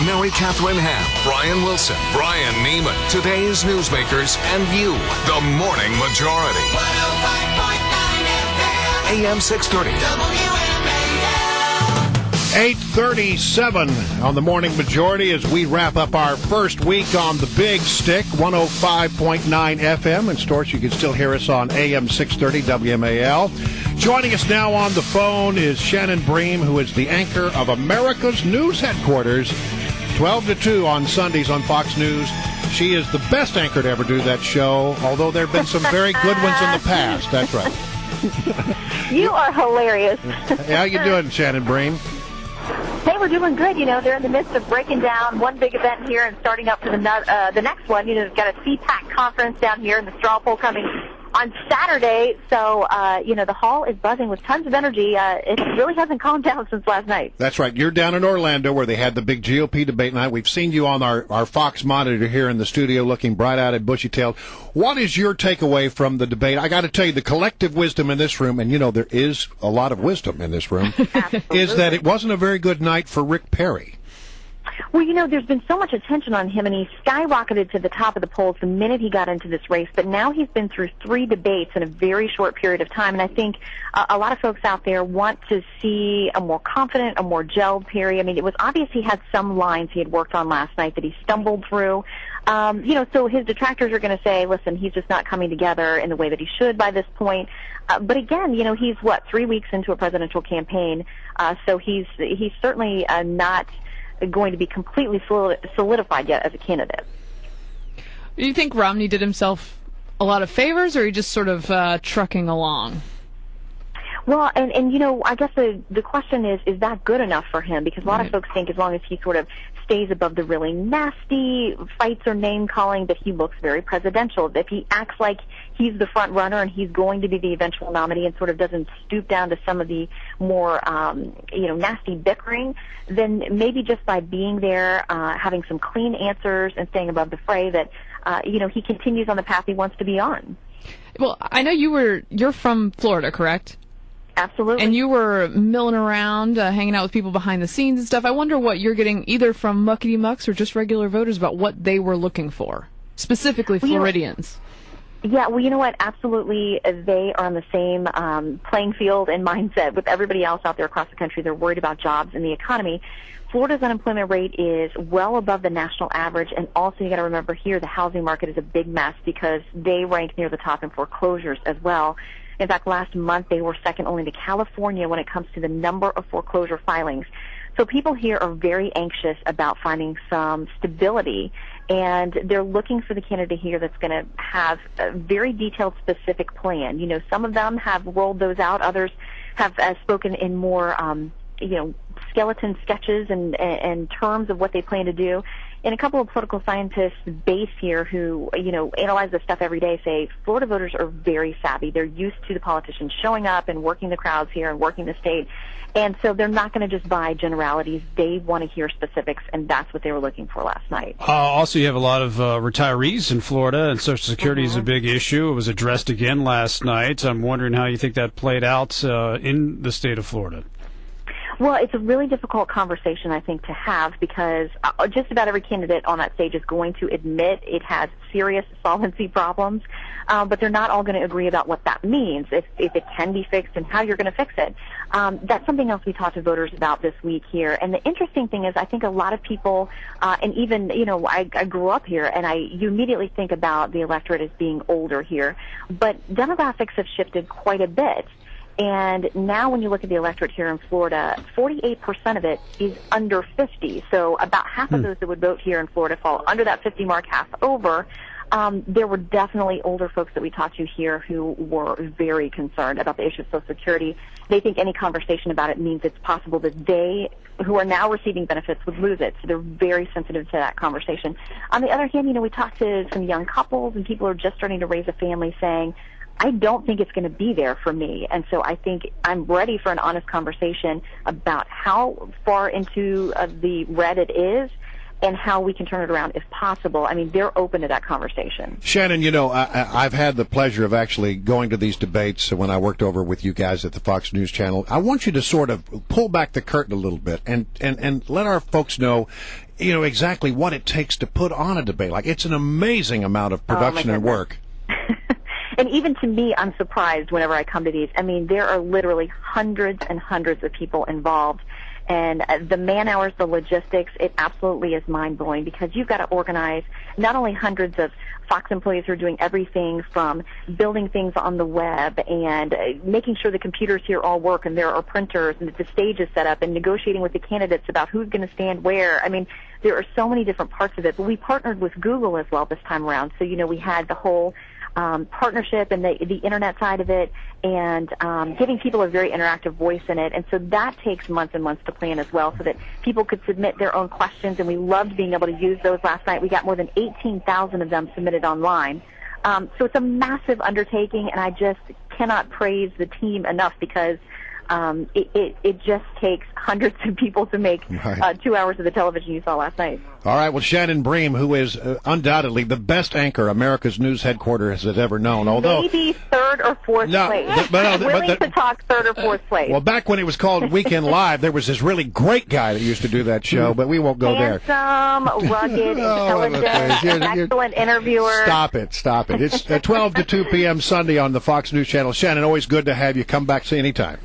Mary Catherine Ham, Brian Wilson, Brian Neiman, today's newsmakers, and you, the Morning Majority. 105.9 FM, AM 630, WMAL. 8:37 on the Morning Majority as we wrap up our first week on the Big Stick, 105.9 FM. And, of course, you can still hear us on AM 630 WMAL. Joining us now on the phone is Shannon Bream, who is the anchor of America's News Headquarters, 12 to 2 on Sundays on Fox News. She is the best anchor to ever do that show, although there have been some very good ones in the past. That's right. You are hilarious. How you doing, Shannon Bream? Hey, we're doing good. You know, they're in the midst of breaking down one big event here and starting up for the next one. You know, they've got a CPAC conference down here and the straw poll coming on Saturday. So, you know, the hall is buzzing with tons of energy. It really hasn't calmed down since last night. That's right. You're down in Orlando where they had the big GOP debate night. We've seen you on our Fox monitor here in the studio looking bright-eyed and bushy-tailed. What is your takeaway from the debate? I got to tell you, the collective wisdom in this room, and, you know, there is a lot of wisdom in this room, is that it wasn't a very good night for Rick Perry. Well, you know, there's been so much attention on him, and he skyrocketed to the top of the polls the minute he got into this race. But now he's been through 3 debates in a very short period of time, and I think a lot of folks out there want to see a more confident, a more gelled Perry. I mean, it was obvious he had some lines he had worked on last night that he stumbled through. You know, so his detractors are going to say, listen, he's just not coming together in the way that he should by this point. But again, you know, he's, 3 weeks into a presidential campaign, so he's certainly not going to be completely solidified yet as a candidate. Do you think Romney did himself a lot of favors, or are you just sort of trucking along? Well, and you know, I guess the question is that good enough for him? Because a lot of folks think as long as he sort of stays above the really nasty fights or name-calling, that he looks very presidential. If he acts like he's the front runner and he's going to be the eventual nominee and sort of doesn't stoop down to some of the more, you know, nasty bickering, then maybe just by being there, having some clean answers and staying above the fray, that, you know, he continues on the path he wants to be on. Well, I know you're from Florida, correct? Absolutely. And you were milling around, hanging out with people behind the scenes and stuff. I wonder what you're getting either from muckety-mucks or just regular voters about what they were looking for, specifically Floridians. Yeah, well, you know what? Absolutely, they are on the same playing field and mindset with everybody else out there across the country. They're worried about jobs and the economy. Florida's unemployment rate is well above the national average, and also you got to remember here the housing market is a big mess because they rank near the top in foreclosures as well. In fact, last month they were second only to California when it comes to the number of foreclosure filings. So people here are very anxious about finding some stability, and they're looking for the candidate here that's going to have a very detailed, specific plan. You know, some of them have rolled those out. Others have spoken in more, you know, skeleton sketches and terms of what they plan to do. And a couple of political scientists based here who, you know, analyze this stuff every day say Florida voters are very savvy. They're used to the politicians showing up and working the crowds here and working the state. And so they're not going to just buy generalities. They want to hear specifics, and that's what they were looking for last night. Also, you have a lot of retirees in Florida, and Social Security is a big issue. It was addressed again last night. I'm wondering how you think that played out in the state of Florida. Well, it's a really difficult conversation, I think, to have because just about every candidate on that stage is going to admit it has serious solvency problems, but they're not all going to agree about what that means, if it can be fixed and how you're going to fix it. That's something else we talked to voters about this week here. And the interesting thing is I think a lot of people, and even, you know, I grew up here, and you immediately think about the electorate as being older here, but demographics have shifted quite a bit. And now when you look at the electorate here in Florida, 48% of it is under 50. So about half of those that would vote here in Florida fall under that 50 mark, half over. There were definitely older folks that we talked to here who were very concerned about the issue of Social Security. They think any conversation about it means it's possible that they, who are now receiving benefits, would lose it. So they're very sensitive to that conversation. On the other hand, you know, we talked to some young couples and people who are just starting to raise a family saying, I don't think it's going to be there for me. And so I think I'm ready for an honest conversation about how far into the red it is and how we can turn it around if possible. I mean, they're open to that conversation. Shannon, I've had the pleasure of actually going to these debates when I worked over with you guys at the Fox News Channel. I want you to sort of pull back the curtain a little bit and let our folks know, exactly what it takes to put on a debate. Like, it's an amazing amount of production and work. And even to me, I'm surprised whenever I come to these. I mean, there are literally hundreds and hundreds of people involved. And the man hours, the logistics, it absolutely is mind-blowing because you've got to organize not only hundreds of Fox employees who are doing everything from building things on the web and making sure the computers here all work and there are printers and that the stage is set up and negotiating with the candidates about who's going to stand where. I mean, there are so many different parts of it. But we partnered with Google as well this time around. So, we had the whole partnership and the internet side of it and giving people a very interactive voice in it. And so that takes months and months to plan as well so that people could submit their own questions, and we loved being able to use those last night. We got more than 18,000 of them submitted online. So it's a massive undertaking, and I just cannot praise the team enough because it just takes hundreds of people to make 2 hours of the television you saw last night. All right. Well, Shannon Bream, who is undoubtedly the best anchor America's news headquarters has ever known, although maybe third or fourth place. Willing to talk third or fourth place. Well, back when it was called Weekend Live, there was this really great guy that used to do that show, but we won't go there. Handsome, rugged, intelligent, excellent interviewer. Stop it. It's 12 to 2 p.m. Sunday on the Fox News Channel. Shannon, always good to have you. Come back, see anytime.